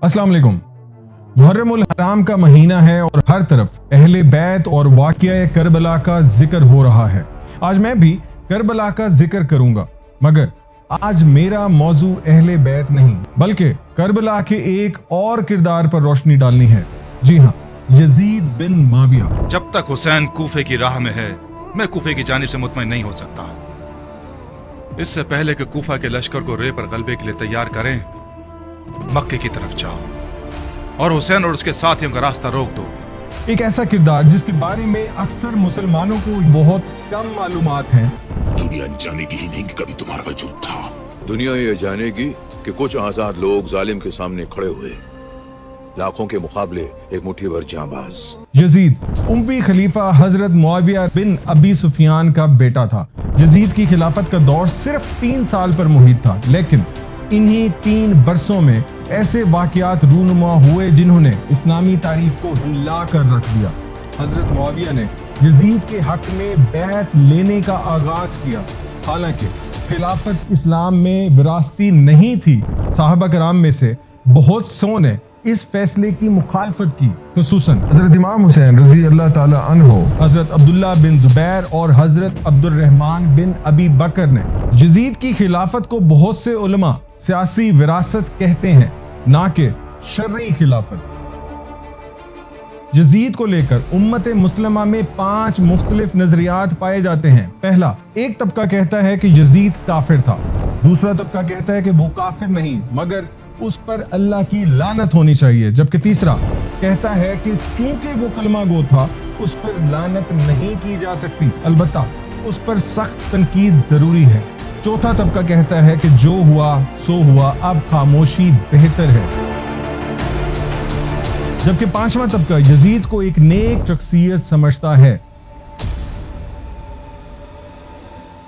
अस्सलाम वालेकुम। मुहर्रमुल हराम का महीना है और हर तरफ अहले बैत और वाक़या करबला का जिक्र हो रहा है। आज मैं भी करबला का जिक्र करूंगा, मगर आज मेरा मौजू अहले बैत नहीं बल्कि करबला के एक और किरदार पर रोशनी डालनी है। जी हाँ, यजीद बिन माविया। जब तक हुसैन कूफे की राह में है, मैं कूफे की जानिब से मुतमईन नहीं हो सकता। इससे पहले कि कूफा के लश्कर को रे पर गलबे के लिए तैयार करें, मक्के की तरफ जाओ और हुसैन और उसके साथियों का रास्ता रोक दो। एक ऐसा किरदार जिसके बारे में अक्सर मुसलमानों को बहुत कम मालूमात हैं। दुनिया जानेगी ही नहीं कि कभी तुम्हारा वजूद था। दुनिया ये जानेगी कि कुछ आजाद लोग जालिम के सामने खड़े हुए, लाखों के मुकाबले एक मुट्ठी भर जांबाज। यजीद उम्वी खलीफा हजरत मुआविया बिन अबी सुफियान का बेटा था। यजीद की खिलाफत का दौर सिर्फ 3 साल पर मुहित था, लेकिन इन्हीं 3 बरसों में ऐसे वाकयात रूनुमा हुए जिन्होंने इस्लामी तारीख को हिला कर रख दिया। हजरत मुआविया ने यजीद के हक में बैत लेने का आगाज किया। हालांकि खिलाफत इस्लाम में विरासती नहीं थी, साहबा कराम में से बहुत सौ ने इस फैसले की मुखालफत की, खुसूसन हजरत इमाम हुसैन रजी अल्लाह ताला अन्हो, हजरत अब्दुल्ला बिन जुबैर और हजरत अब्दुर्रहमान बिन अबी बकर ने। यजीद की खिलाफत को बहुत से उलमा सियासी विरासत कहते हैं, ना कि शर्री खिलाफत। यजीद को लेकर उम्मत मुस्लिमा में 5 मुख्तलिफ नजरियात पाए जाते हैं। पहला, एक तबका कहता है कि यजीद काफिर था। दूसरा तबका कहता है कि वो काफिर नहीं मगर उस पर अल्लाह की लानत होनी चाहिए, जबकि तीसरा कहता है कि चूंकि वो कलमा गो था उस पर लानत नहीं की जा सकती, अलबत्ता उस पर सख्त तनकीद जरूरी है। चौथा तबका कहता है कि जो हुआ सो हुआ, अब खामोशी बेहतर है। जबकि 5वां तबका यजीद को एक नेक शख्सियत समझता है।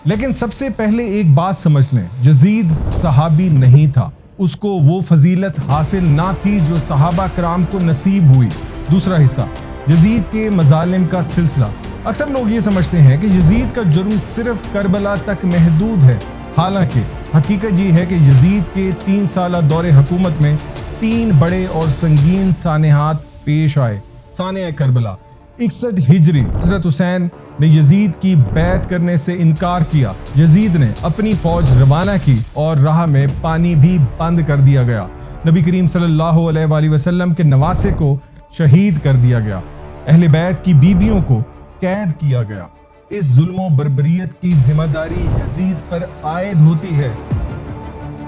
लेकिन सबसे पहले एक बात समझ लें, यजीद सहाबी नहीं था। उसको वो फजीलत हासिल ना थी जो सहाबा कराम को नसीब हुई। दूसरा हिस्सा, यजीद के मजालिम का सिलसिला। अक्सर लोग ये समझते हैं कि यजीद का जुर्म सिर्फ करबला तक महदूद है। हालांकि हकीकत ये है कि यजीद के 3 साला दौरे हुकूमत में 3 बड़े और संगीन सानेहात पेश आए। साने करबला 61 हिजरी, हजरत हुसैन ने यजीद की बैत करने से इनकार किया। यजीद ने अपनी फौज रवाना की और राह में पानी भी बंद कर दिया गया। नबी करीम सल्लल्लाहु अलैहि वसल्लम के नवासे को शहीद कर दिया गया। अहले बैत की बीबियों को कैद किया गया। इस जुल्म और बर्बरियत की जिम्मेदारी यजीद पर आयद होती है।